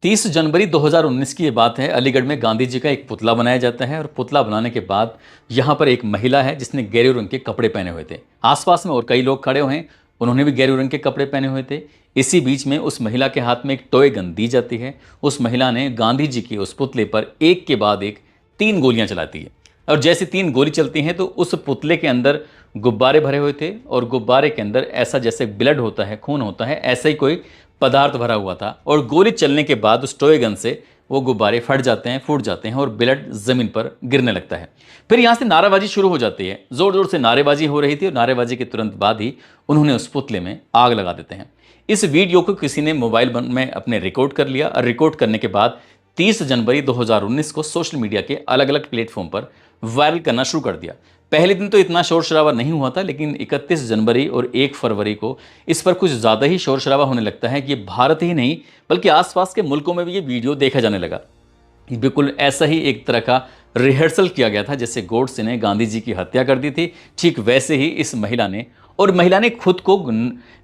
30 जनवरी 2019 की ये बात है। अलीगढ़ में गांधी जी का एक पुतला बनाया जाता है और पुतला बनाने के बाद यहाँ पर एक महिला है जिसने गेरू रंग के कपड़े पहने हुए थे। आसपास में और कई लोग खड़े हुए हैं, उन्होंने भी गेरू रंग के कपड़े पहने हुए थे। इसी बीच में उस महिला के हाथ में एक टॉय गन दी जाती है। उस महिला ने गांधी जी के उस पुतले पर एक के बाद एक 3 गोलियां चलाती है और जैसे 3 गोली चलती हैं तो उस पुतले के अंदर गुब्बारे भरे हुए थे और गुब्बारे के अंदर ऐसा जैसे ब्लड होता है, खून होता है, ऐसा ही कोई पदार्थ भरा हुआ था और गोली चलने के बाद उस टॉय गन से वो गुब्बारे फट जाते हैं, फूट जाते हैं और ब्लड जमीन पर गिरने लगता है। फिर यहाँ से नारेबाजी शुरू हो जाती है। जोर जोर से नारेबाजी हो रही थी और नारेबाजी के तुरंत बाद ही उन्होंने उस पुतले में आग लगा देते हैं। इस वीडियो को किसी ने मोबाइल में अपने रिकॉर्ड कर लिया और रिकॉर्ड करने के बाद 30 जनवरी 2019 को सोशल मीडिया के अलग अलग प्लेटफॉर्म पर वायरल करना शुरू कर दिया। पहले दिन तो इतना शोर शराबा नहीं हुआ था, लेकिन 31 जनवरी और 1 फरवरी को इस पर कुछ ज़्यादा ही शोर शराबा होने लगता है कि ये भारत ही नहीं बल्कि आसपास के मुल्कों में भी ये वीडियो देखा जाने लगा। बिल्कुल ऐसा ही एक तरह का रिहर्सल किया गया था, जैसे गोडसे ने गांधी जी की हत्या कर दी थी, ठीक वैसे ही इस महिला ने खुद को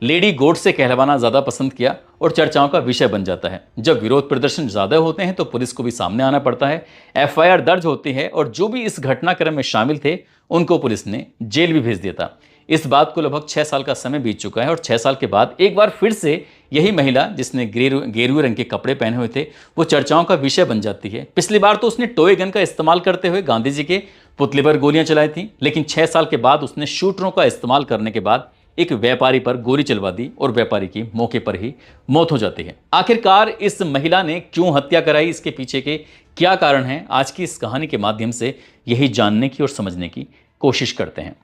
लेडी गोडसे कहलवाना ज़्यादा पसंद किया और चर्चाओं का विषय बन जाता है। जब विरोध प्रदर्शन ज़्यादा होते हैं तो पुलिस को भी सामने आना पड़ता है, एफआईआर दर्ज होती है और जो भी इस घटनाक्रम में शामिल थे उनको पुलिस ने जेल भी भेज दिया था। इस बात को लगभग 6 साल का समय बीत चुका है और 6 साल के बाद एक बार फिर से यही महिला जिसने गेरुए रंग के कपड़े पहने हुए थे वो चर्चाओं का विषय बन जाती है। पिछली बार तो उसने टॉय गन का इस्तेमाल करते हुए गांधी जी के पुतले पर गोलियां चलाई थी, लेकिन 6 साल के बाद उसने शूटरों का इस्तेमाल करने के बाद एक व्यापारी पर गोली चलवा दी और व्यापारी की मौके पर ही मौत हो जाती है। आखिरकार इस महिला ने क्यों हत्या कराई, इसके पीछे के क्या कारण हैं, आज की इस कहानी के माध्यम से यही जानने की और समझने की कोशिश करते हैं।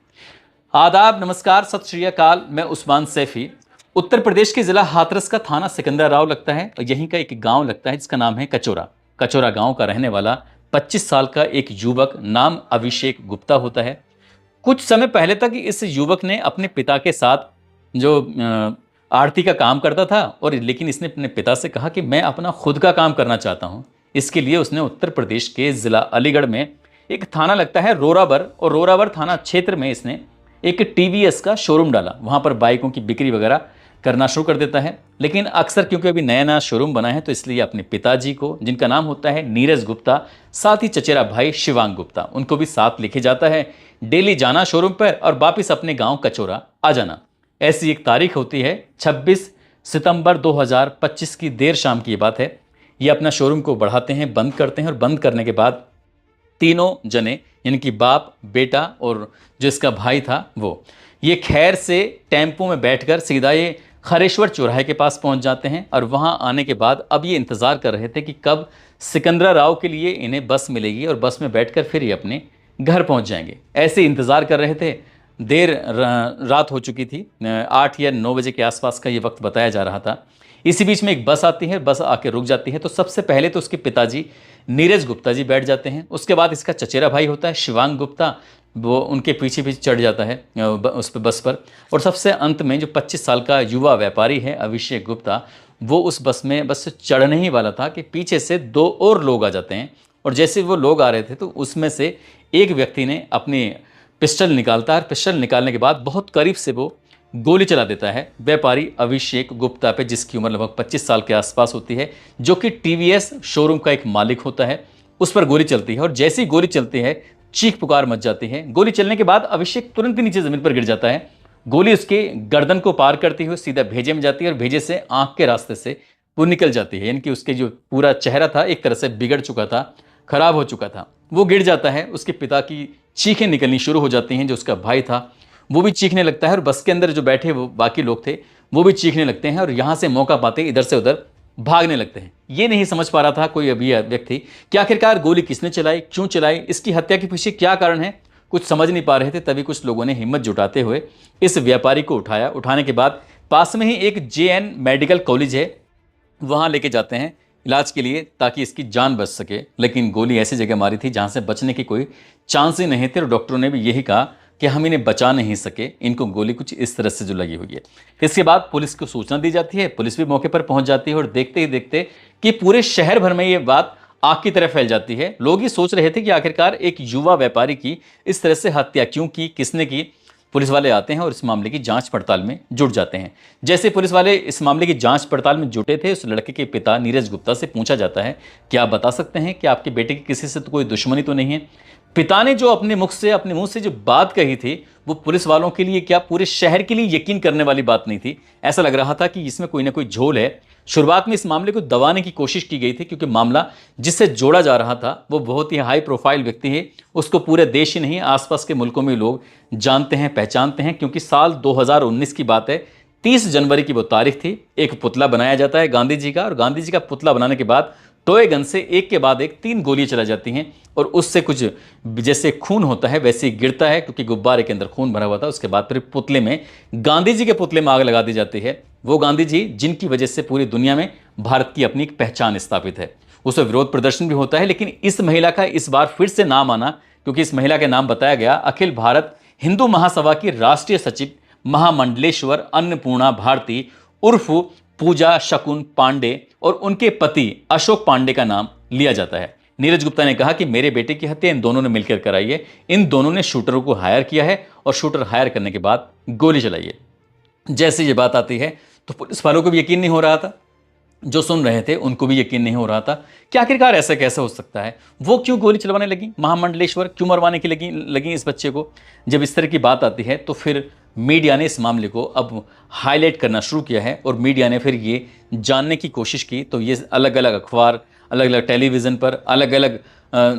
आदाब, नमस्कार, सत श्री अकाल। मैं उस्मान सैफी। उत्तर प्रदेश के जिला हाथरस का थाना सिकंदराव लगता है और यहीं का एक गांव लगता है जिसका नाम है कचोरा। कचोरा गांव का रहने वाला 25 साल का एक युवक नाम अभिषेक गुप्ता होता है। कुछ समय पहले तक इस युवक ने अपने पिता के साथ जो आरती का काम करता था और लेकिन इसने अपने पिता से कहा कि मैं अपना खुद का काम करना चाहता हूं। इसके लिए उसने उत्तर प्रदेश के जिला अलीगढ़ में एक थाना लगता है रोराबर, और रोराबर थाना क्षेत्र में इसने एक टीवीएस का शोरूम डाला। वहां पर बाइकों की बिक्री वगैरह करना शुरू कर देता है, लेकिन अक्सर क्योंकि अभी नया नया शोरूम बना है तो इसलिए अपने पिताजी को, जिनका नाम होता है नीरज गुप्ता, साथ ही चचेरा भाई शिवांग गुप्ता, उनको भी साथ लेके जाता है। डेली जाना शोरूम पर और वापिस अपने गांव कचोरा आ जाना। ऐसी एक तारीख होती है 26 सितंबर 2025 की देर शाम की ये बात है। ये अपना शोरूम को बढ़ाते हैं, बंद करते हैं और बंद करने के बाद तीनों जने, यानी कि बाप, बेटा और जो इसका भाई था वो, ये खैर से टेम्पो में बैठकर सीधा ये खरेश्वर चौराहे के पास पहुंच जाते हैं और वहां आने के बाद अब ये इंतज़ार कर रहे थे कि कब सिकंदराव के लिए इन्हें बस मिलेगी और बस में बैठकर फिर ये अपने घर पहुंच जाएंगे। ऐसे इंतज़ार कर रहे थे। देर रात हो चुकी थी, 8 या 9 बजे के आसपास का ये वक्त बताया जा रहा था। इसी बीच में एक बस आती है, बस आके रुक जाती है। तो सबसे पहले तो उसके पिताजी नीरज गुप्ता जी बैठ जाते हैं। उसके बाद इसका चचेरा भाई होता है शिवांग गुप्ता, वो उनके पीछे पीछे चढ़ जाता है उस पर, बस पर। और सबसे अंत में जो 25 साल का युवा व्यापारी है अभिषेक गुप्ता, वो उस बस में बस से चढ़ने ही वाला था कि पीछे से 2 और लोग आ जाते हैं। और जैसे वो लोग आ रहे थे तो उसमें से एक व्यक्ति ने अपनी पिस्टल निकालता है। पिस्टल निकालने के बाद बहुत करीब से वो गोली चला देता है व्यापारी अभिषेक गुप्ता पे, जिसकी उम्र लगभग 25 साल के आसपास होती है, जो कि टीवीएस शोरूम का एक मालिक होता है। उस पर गोली चलती है और जैसी गोली चलती है चीख पुकार मच जाती है। गोली चलने के बाद अभिषेक तुरंत ही नीचे जमीन पर गिर जाता है। गोली उसके गर्दन को पार करती हुई सीधा भेजे में जाती है और भेजे से आंख के रास्ते से वो निकल जाती है। यानी कि उसके जो पूरा चेहरा था एक तरह से बिगड़ चुका था, खराब हो चुका था, वो गिर जाता है। उसके पिता की चीखें निकलनी शुरू हो जाती हैं। जो उसका भाई था वो भी चीखने लगता है और बस के अंदर जो बैठे वो बाकी लोग थे वो भी चीखने लगते हैं और यहाँ से मौका पाते इधर से उधर भागने लगते हैं। ये नहीं समझ पा रहा था कोई अभी व्यक्ति कि आखिरकार गोली किसने चलाई, क्यों चलाई, इसकी हत्या के पीछे क्या कारण है, कुछ समझ नहीं पा रहे थे। तभी कुछ लोगों ने हिम्मत जुटाते हुए इस व्यापारी को उठाया। उठाने के बाद पास में ही एक JN मेडिकल कॉलेज है, वहाँ लेके जाते हैं इलाज के लिए ताकि इसकी जान बच सके। लेकिन गोली ऐसी जगह मारी थी जहाँ से बचने की कोई चांस ही नहीं थे और डॉक्टरों ने भी यही कहा कि हम इन्हें बचा नहीं सके, इनको गोली कुछ इस तरह से जो लगी हुई है। इसके बाद पुलिस को सूचना दी जाती है, पुलिस भी मौके पर पहुंच जाती है और देखते ही देखते कि पूरे शहर भर में ये बात आग की तरह फैल जाती है। लोग ये सोच रहे थे कि आखिरकार एक युवा व्यापारी की इस तरह से हत्या क्यों की, किसने की। पुलिस वाले आते हैं और इस मामले की जांच पड़ताल में जुट जाते हैं। जैसे पुलिस वाले इस मामले की जांच पड़ताल में जुटे थे, उस लड़के के पिता नीरज गुप्ता से पूछा जाता है कि आप बता सकते हैं कि आपके बेटे की किसी से तो कोई दुश्मनी तो नहीं है। पिता ने जो अपने मुंह से जो बात कही थी, वो पुलिस वालों के लिए क्या पूरे शहर के लिए यकीन करने वाली बात नहीं थी। ऐसा लग रहा था कि इसमें कोई ना कोई झोल है। शुरुआत में इस मामले को दबाने की कोशिश की गई थी, क्योंकि मामला जिससे जोड़ा जा रहा था वो बहुत ही हाई प्रोफाइल व्यक्ति है। उसको पूरे देश ही नहीं, आसपास के मुल्कों में लोग जानते हैं, पहचानते हैं, क्योंकि साल 2019 की बात है। 30 जनवरी की वो तारीख थी। एक पुतला बनाया जाता है गांधी जी का, और गांधी जी का पुतला बनाने के बाद टॉय गन से एक के बाद एक 3 गोलियां चला जाती हैं, और उससे कुछ जैसे खून होता है वैसे ही गिरता है, क्योंकि गुब्बारे के अंदर खून भरा हुआ था। उसके बाद फिर पुतले में, गांधी जी के पुतले में आग लगा दी जाती है। वो गांधी जी जिनकी वजह से पूरी दुनिया में भारत की अपनी एक पहचान स्थापित है। उसमें विरोध प्रदर्शन भी होता है, लेकिन इस महिला का इस बार फिर से नाम आना, क्योंकि इस महिला का नाम बताया गया अखिल भारत हिंदू महासभा की राष्ट्रीय सचिव महामंडलेश्वर अन्नपूर्णा भारती उर्फ पूजा शकुन पांडे, और उनके पति अशोक पांडे का नाम लिया जाता है। नीरज गुप्ता ने कहा कि मेरे बेटे की हत्या इन दोनों ने मिलकर कराई है। इन दोनों ने शूटरों को हायर किया है, और शूटर हायर करने के बाद गोली चलाई है। जैसे ये बात आती है तो पुलिस वालों को भी यकीन नहीं हो रहा था, जो सुन रहे थे उनको भी यकीन नहीं हो रहा था कि आखिरकार ऐसा कैसे हो सकता है। वो क्यों गोली चलवाने लगी, महामंडलेश्वर क्यों मरवाने की लगी इस बच्चे को। जब इस तरह की बात आती है तो फिर मीडिया ने इस मामले को अब हाईलाइट करना शुरू किया है, और मीडिया ने फिर ये जानने की कोशिश की। तो ये अलग अलग अखबार, अलग अलग टेलीविज़न पर, अलग अलग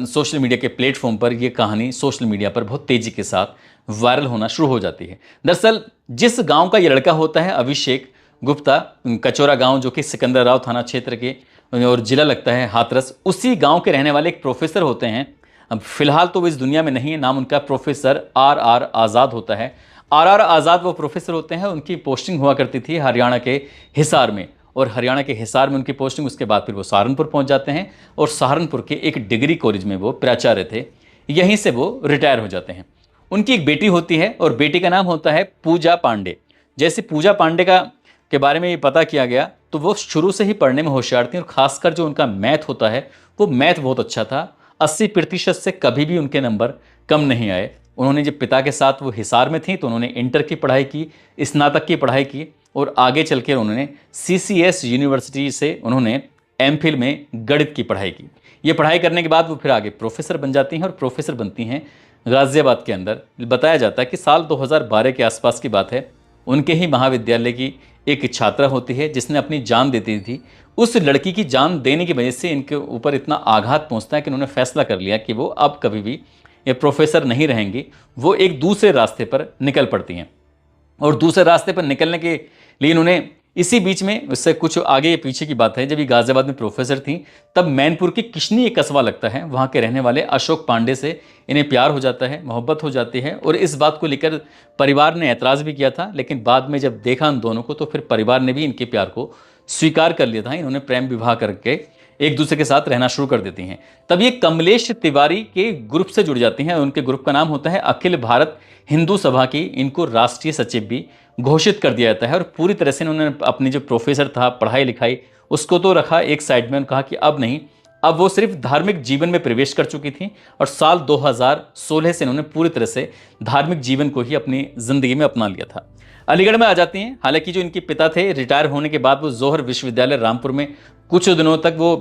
सोशल मीडिया के प्लेटफॉर्म पर ये कहानी सोशल मीडिया पर बहुत तेज़ी के साथ वायरल होना शुरू हो जाती है। दरअसल जिस गांव का ये लड़का होता है अभिषेक गुप्ता, कचौरा गांव, जो कि सिकंदराव थाना क्षेत्र के और जिला लगता है हाथरस, उसी गांव के रहने वाले एक प्रोफेसर होते हैं। अब फिलहाल तो वो इस दुनिया में नहीं है। नाम उनका प्रोफेसर आर आज़ाद होता है। आर आज़ाद वो प्रोफेसर होते हैं। उनकी पोस्टिंग हुआ करती थी हरियाणा के हिसार में, और हरियाणा के हिसार में उनकी पोस्टिंग, उसके बाद फिर वो सहारनपुर पहुंच जाते हैं, और सहारनपुर के एक डिग्री कॉलेज में वो प्राचार्य थे। यहीं से वो रिटायर हो जाते हैं। उनकी एक बेटी होती है, और बेटी का नाम होता है पूजा पांडे। जैसे पूजा पांडे के बारे में ये पता किया गया, तो वो शुरू से ही पढ़ने में होशियार थी, और खासकर जो उनका मैथ होता है वो मैथ बहुत अच्छा था। 80% से कभी भी उनके नंबर कम नहीं आए। उन्होंने जब पिता के साथ वो हिसार में थी तो उन्होंने इंटर की पढ़ाई की, स्नातक की पढ़ाई की, और आगे चल कर उन्होंने CCS यूनिवर्सिटी से उन्होंने MPhil में गणित की पढ़ाई की। ये पढ़ाई करने के बाद वो फिर आगे प्रोफेसर बन जाती हैं, और प्रोफेसर बनती हैं गाज़ियाबाद के अंदर। बताया जाता है कि साल 2012 के आसपास की बात है। उनके ही महाविद्यालय की एक छात्रा होती है जिसने अपनी जान दे दी थी। उस लड़की की जान देने की वजह से इनके ऊपर इतना आघात पहुंचता है कि उन्होंने फैसला कर लिया कि वो अब कभी भी ये प्रोफेसर नहीं रहेंगी। वो एक दूसरे रास्ते पर निकल पड़ती हैं, और दूसरे रास्ते पर निकलने के लिए इन्होंने इसी बीच में, उससे कुछ आगे पीछे की बात है, जब ये गाज़ियाबाद में प्रोफेसर थी तब मैनपुर की किशनी एक कस्बा लगता है, वहाँ के रहने वाले अशोक पांडे से इन्हें प्यार हो जाता है, मोहब्बत हो जाती है। और इस बात को लेकर परिवार ने ऐतराज़ भी किया था, लेकिन बाद में जब देखा उन दोनों को तो फिर परिवार ने भी इनके प्यार को स्वीकार कर लिया था। इन्होंने प्रेम विवाह करके एक दूसरे के साथ रहना शुरू कर देती हैं। तब ये कमलेश तिवारी के ग्रुप से जुड़ जाती हैं। उनके ग्रुप का नाम होता है अखिल भारत हिंदू सभा की। इनको राष्ट्रीय सचिव भी घोषित कर दिया जाता है, और पूरी तरह से इन्होंने अपनी जो प्रोफेसर था, पढ़ाई लिखाई, उसको तो रखा एक साइड में। कहा कि अब नहीं, अब वो सिर्फ धार्मिक जीवन में प्रवेश कर चुकी थी, और साल 2016 से इन्होंने पूरी तरह से धार्मिक जीवन को ही अपनी ज़िंदगी में अपना लिया था। अलीगढ़ में आ जाती हैं। हालांकि जो इनके पिता थे, रिटायर होने के बाद वो जौहर विश्वविद्यालय रामपुर में कुछ दिनों तक वो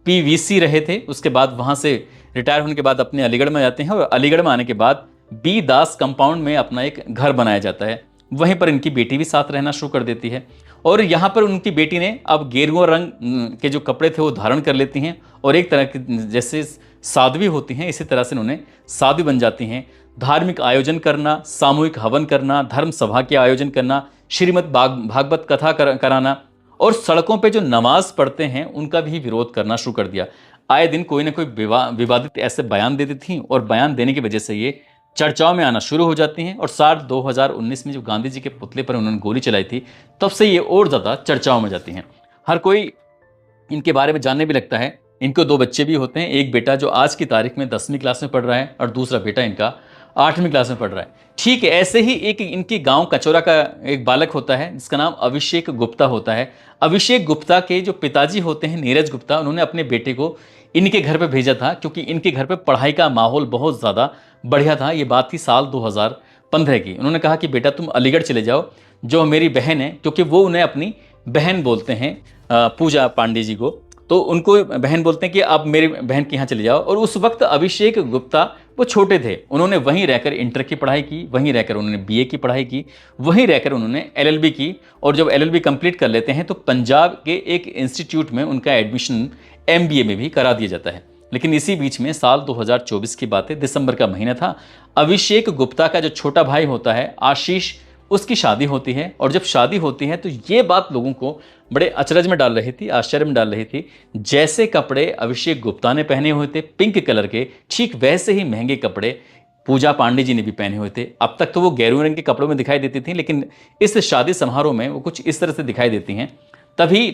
PVC रहे थे। उसके बाद वहाँ से रिटायर होने के बाद अपने अलीगढ़ में जाते हैं, और अलीगढ़ में आने के बाद B दास कंपाउंड में अपना एक घर बनाया जाता है। वहीं पर इनकी बेटी भी साथ रहना शुरू कर देती है, और यहाँ पर उनकी बेटी ने अब गेरुआ रंग के जो कपड़े थे वो धारण कर लेती हैं, और एक तरह की जैसे साध्वी होती हैं, इसी तरह से उन्होंने साध्वी बन जाती हैं। धार्मिक आयोजन करना, सामूहिक हवन करना, धर्म सभा के आयोजन करना, श्रीमद् भागवत कथा कराना, और सड़कों पे जो नमाज पढ़ते हैं उनका भी विरोध करना शुरू कर दिया। आए दिन कोई ना कोई विवादित ऐसे बयान देती थी, और बयान देने की वजह से ये चर्चाओं में आना शुरू हो जाती हैं। और साल 2019 में जब गांधी जी के पुतले पर उन्होंने गोली चलाई थी, तब से ये और ज़्यादा चर्चाओं में जाती हैं। हर कोई इनके बारे में जानने भी लगता है। इनको 2 बच्चे भी होते हैं। एक बेटा जो आज की तारीख में 10वीं क्लास में पढ़ रहा है, और दूसरा बेटा इनका 8वीं क्लास में पढ़ रहा है। ठीक है, ऐसे ही एक इनके गांव कचौरा का एक बालक होता है जिसका नाम अभिषेक गुप्ता होता है। अभिषेक गुप्ता के जो पिताजी होते हैं नीरज गुप्ता, उन्होंने अपने बेटे को इनके घर पे भेजा था, क्योंकि इनके घर पे पढ़ाई का माहौल बहुत ज़्यादा बढ़िया था। ये बात थी साल 15 की। उन्होंने कहा कि बेटा तुम अलीगढ़ चले जाओ, जो मेरी बहन है, क्योंकि वो उन्हें अपनी बहन बोलते हैं, पूजा पांडे जी को, तो उनको बहन बोलते हैं कि आप मेरी बहन के यहाँ चले जाओ। और उस वक्त अभिषेक गुप्ता वो छोटे थे, उन्होंने वहीं रहकर इंटर की पढ़ाई की, वहीं रहकर उन्होंने बीए की पढ़ाई की, वहीं रहकर उन्होंने एलएलबी की। और जब एलएलबी कंप्लीट कर लेते हैं तो पंजाब के एक इंस्टीट्यूट में उनका एडमिशन एमबीए में भी करा दिया जाता है। लेकिन इसी बीच में साल 2024 की बात है, दिसंबर का महीना था, अभिषेक गुप्ता का जो छोटा भाई होता है आशीष, उसकी शादी होती है। और जब शादी होती है तो ये बात लोगों को बड़े अचरज में डाल रही थी, आश्चर्य में डाल रही थी। जैसे कपड़े अभिषेक गुप्ता ने पहने हुए थे पिंक कलर के, ठीक वैसे ही महंगे कपड़े पूजा पांडे जी ने भी पहने हुए थे। अब तक तो वो गेरू रंग के कपड़ों में दिखाई देती थी, लेकिन इस शादी समारोह में वो कुछ इस तरह से दिखाई देती हैं। तभी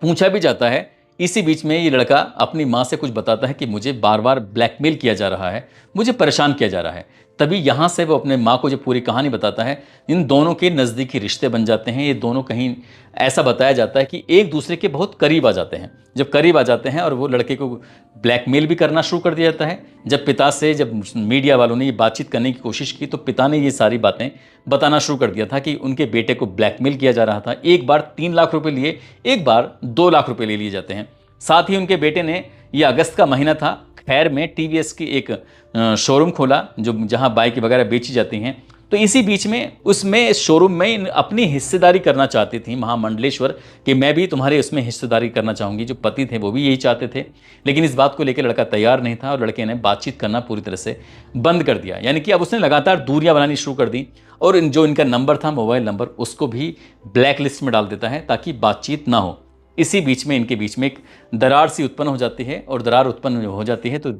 पूछा भी जाता है, इसी बीच में ये लड़का अपनी माँ से कुछ बताता है कि मुझे बार बार ब्लैकमेल किया जा रहा है, मुझे परेशान किया जा रहा है। तभी यहाँ से वो अपने माँ को जब पूरी कहानी बताता है, इन दोनों के नज़दीकी रिश्ते बन जाते हैं। ये दोनों कहीं ऐसा बताया जाता है कि एक दूसरे के बहुत करीब आ जाते हैं। जब करीब आ जाते हैं और वो लड़के को ब्लैकमेल भी करना शुरू कर दिया जाता है। जब पिता से, जब मीडिया वालों ने ये बातचीत करने की कोशिश की, तो पिता ने ये सारी बातें बताना शुरू कर दिया था कि उनके बेटे को ब्लैकमेल किया जा रहा था। एक बार 3 लाख रुपए लिए, एक बार 2 लाख रुपए ले लिए जाते हैं। साथ ही उनके बेटे ने, ये अगस्त का महीना था, खैर में टीवीएस की एक शोरूम खोला, जो जहां बाइक वगैरह बेची जाती हैं। तो इसी बीच में उसमें शोरूम में अपनी हिस्सेदारी करना चाहती थी महामंडलेश्वर, कि मैं भी तुम्हारे उसमें हिस्सेदारी करना चाहूँगी। जो पति थे वो भी यही चाहते थे, लेकिन इस बात को लेकर लड़का तैयार नहीं था और लड़के ने बातचीत करना पूरी तरह से बंद कर दिया। यानी कि अब उसने लगातार दूरियां बनानी शुरू कर दी और जो इनका नंबर था, मोबाइल नंबर, उसको भी ब्लैक लिस्ट में डाल देता है ताकि बातचीत ना हो। इसी बीच में इनके बीच में एक दरार सी उत्पन्न हो जाती है, और दरार उत्पन्न हो जाती है तो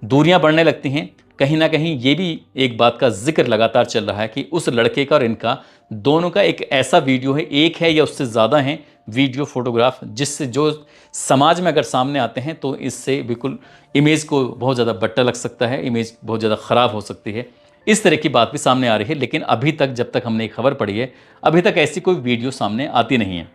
दूरियां बढ़ने लगती हैं। कहीं ना कहीं ये भी एक बात का जिक्र लगातार चल रहा है कि उस लड़के का और इनका दोनों का एक ऐसा वीडियो है, एक है या उससे ज़्यादा है वीडियो फोटोग्राफ, जिससे जो समाज में अगर सामने आते हैं तो इससे बिल्कुल इमेज को बहुत ज़्यादा बट्टा लग सकता है, इमेज बहुत ज़्यादा ख़राब हो सकती है। इस तरह की बात भी सामने आ रही है। लेकिन अभी तक, जब तक हमने खबर पढ़ी है, अभी तक ऐसी कोई वीडियो सामने आती नहीं है।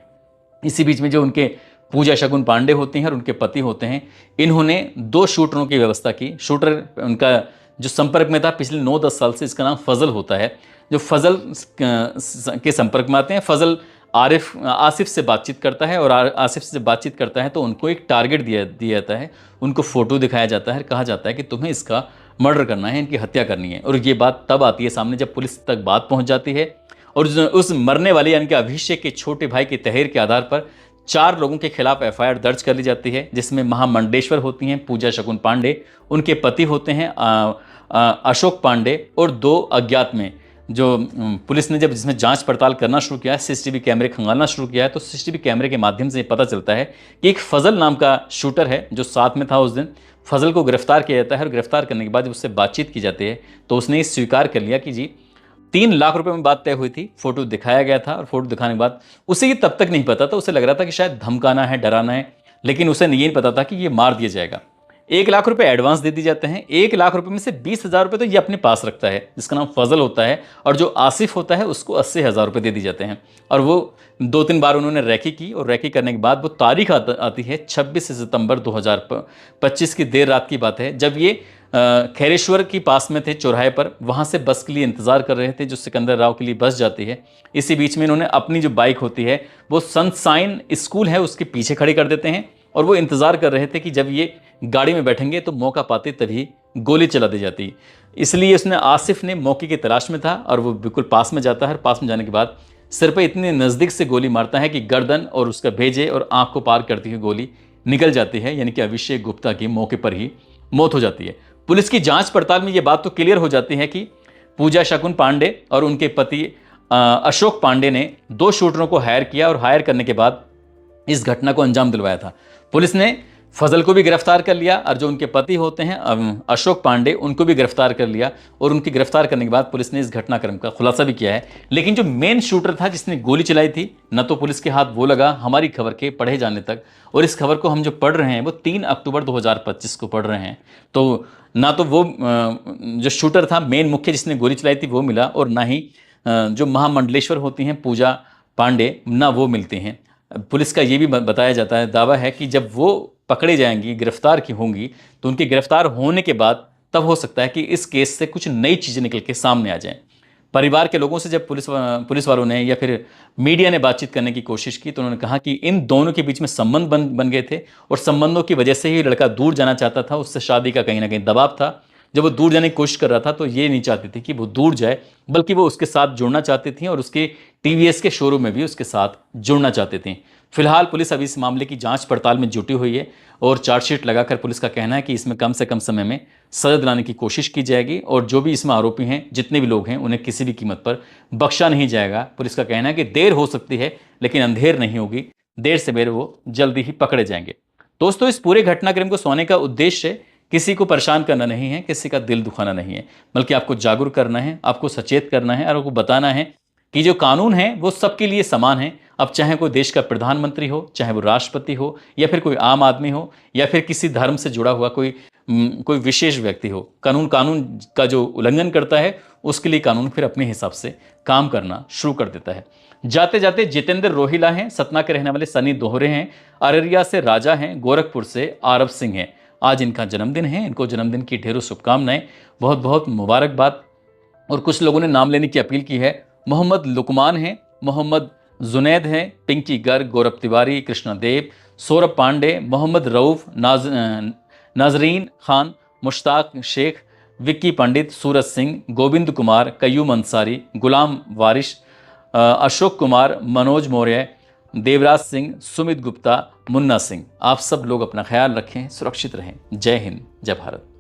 इसी बीच में जो उनके पूजा शगुन पांडे होते हैं और उनके पति होते हैं, इन्होंने 2 शूटरों की व्यवस्था की। शूटर उनका जो संपर्क में था पिछले 9-10 साल से, इसका नाम फजल होता है। जो फजल के संपर्क में आते हैं, फजल आसिफ से बातचीत करता है, और आसिफ से बातचीत करता है तो उनको एक टारगेट दिया जाता है, उनको फ़ोटो दिखाया जाता है, कहा जाता है कि तुम्हें इसका मर्डर करना है, इनकी हत्या करनी है। और ये बात तब आती है सामने जब पुलिस तक बात पहुँच जाती है, और उस मरने वाले यानी कि अभिषेक के छोटे भाई की तहरीर के आधार पर 4 लोगों के खिलाफ एफआईआर दर्ज कर ली जाती है, जिसमें महामंडलेश्वर होती हैं पूजा शगुन पांडे, उनके पति होते हैं अशोक पांडे, और 2 अज्ञात में जो पुलिस ने जब जिसमें जांच पड़ताल करना शुरू किया है, सीसीटीवी कैमरे खंगालना शुरू किया है, तो सीसीटीवी कैमरे के माध्यम से पता चलता है कि एक फजल नाम का शूटर है जो साथ में था उस दिन। फजल को गिरफ्तार किया जाता है, और गिरफ्तार करने के बाद जब उससे बातचीत की जाती है तो उसने स्वीकार कर लिया कि जी 3 लाख रुपए में बात तय हुई थी, फोटो दिखाया गया था, और फोटो दिखाने के बाद उसे ये तब तक नहीं पता था, उसे लग रहा था कि शायद धमकाना है, डराना है, लेकिन उसे ये नहीं पता था कि ये मार दिया जाएगा। 1 लाख रुपए एडवांस दे दिए जाते हैं। 1 लाख रुपए में से 20,000 रुपए तो ये अपने पास रखता है, जिसका नाम फजल होता है, और जो आसिफ होता है उसको 80,000 रुपए दे दिए जाते हैं। और वो 2-3 बार उन्होंने रैकी की, और रैकी करने के बाद वो तारीख आती है 26 सितंबर 2025 की देर रात की बात है, जब ये खैरेश्वर की पास में थे चौराहे पर, वहाँ से बस के लिए इंतज़ार कर रहे थे, जो सिकंदर राव के लिए बस जाती है। इसी बीच में इन्होंने अपनी जो बाइक होती है वो सनसाइन स्कूल है उसके पीछे खड़ी कर देते हैं, और वो इंतज़ार कर रहे थे कि जब ये गाड़ी में बैठेंगे तो मौका पाते तभी गोली चला दी जाती। इसलिए उसने, आसिफ ने मौके की तलाश में था, और वो बिल्कुल पास में जाता है। पास में जाने के बाद सिर पर इतने नज़दीक से गोली मारता है कि गर्दन और उसका भेजे और आँख को पार करती हुई गोली निकल जाती है, यानी कि अभिषेक गुप्ता की मौके पर ही मौत हो जाती है। पुलिस की जांच पड़ताल में ये बात तो क्लियर हो जाती है कि पूजा शगुन पांडे और उनके पति अशोक पांडे ने 2 शूटरों को हायर किया, और हायर करने के बाद इस घटना को अंजाम दिलवाया था। पुलिस ने फजल को भी गिरफ्तार कर लिया, और जो उनके पति होते हैं अशोक पांडे, उनको भी गिरफ्तार कर लिया, और उनकी गिरफ्तार करने के बाद पुलिस ने इस घटनाक्रम का खुलासा भी किया है। लेकिन जो मेन शूटर था जिसने गोली चलाई थी, न तो पुलिस के हाथ वो लगा हमारी खबर के पढ़े जाने तक, और इस खबर को हम जो पढ़ रहे हैं वो 3 अक्टूबर 2025 को पढ़ रहे हैं, तो ना तो वो जो शूटर था मेन मुख्य जिसने गोली चलाई थी वो मिला, और ना ही जो महामंडलेश्वर होती हैं पूजा पांडे, ना वो मिलते हैं। पुलिस का ये भी बताया जाता है, दावा है कि जब वो पकड़े जाएंगी, गिरफ्तार की होंगी, तो उनके गिरफ्तार होने के बाद तब हो सकता है कि इस केस से कुछ नई चीज़ें निकल के सामने आ जाएं। परिवार के लोगों से जब पुलिस वालों ने या फिर मीडिया ने बातचीत करने की कोशिश की तो उन्होंने कहा कि इन दोनों के बीच में संबंध बन गए थे और संबंधों की वजह से ही लड़का दूर जाना चाहता था, उससे शादी का कहीं ना कहीं दबाव था। जब वो दूर जाने की कोशिश कर रहा था तो ये नहीं चाहती थी कि वो दूर जाए, बल्कि वो उसके साथ जुड़ना चाहती थी और उसके टीवीएस के शोरूम में भी उसके साथ जुड़ना चाहती थी। फिलहाल पुलिस अभी इस मामले की जांच पड़ताल में जुटी हुई है और चार्जशीट लगाकर पुलिस का कहना है कि इसमें कम से कम समय में सजा दिलाने की कोशिश की जाएगी और जो भी इसमें आरोपी हैं, जितने भी लोग हैं, उन्हें किसी भी कीमत पर बख्शा नहीं जाएगा। पुलिस का कहना है कि देर हो सकती है लेकिन अंधेर नहीं होगी, देर से बेर वो जल्दी ही पकड़े जाएंगे। दोस्तों, इस पूरे घटनाक्रम को सोने का उद्देश्य किसी को परेशान करना नहीं है, किसी का दिल दुखाना नहीं है, बल्कि आपको जागरूक करना है, आपको सचेत करना है और आपको बताना है कि जो कानून है वो सबके लिए समान है। अब चाहे कोई देश का प्रधानमंत्री हो, चाहे वो राष्ट्रपति हो, या फिर कोई आम आदमी हो, या फिर किसी धर्म से जुड़ा हुआ कोई विशेष व्यक्ति हो, कानून का जो उल्लंघन करता है उसके लिए कानून फिर अपने हिसाब से काम करना शुरू कर देता है। जाते जाते जितेंद्र रोहिला हैं, सतना के रहने वाले सनी दोहरे हैं, अररिया से राजा हैं, गोरखपुर से आरव सिंह हैं। आज इनका जन्मदिन है, इनको जन्मदिन की ढेरों शुभकामनाएं, बहुत बहुत मुबारकबाद। और कुछ लोगों ने नाम लेने की अपील की है। मोहम्मद लुकमान हैं, मोहम्मद जुनैद हैं, पिंकी गर्ग, गौरव तिवारी, कृष्णा देव, सौरभ पांडे, मोहम्मद रऊफ, नाजरीन खान, मुश्ताक शेख, विक्की पंडित, सूरज सिंह, गोविंद कुमार, कयूम अंसारी, गुलाम वारिश, अशोक कुमार, मनोज मौर्य, देवराज सिंह, सुमित गुप्ता, मुन्ना सिंह। आप सब लोग अपना ख्याल रखें, सुरक्षित रहें। जय हिंद, जय भारत।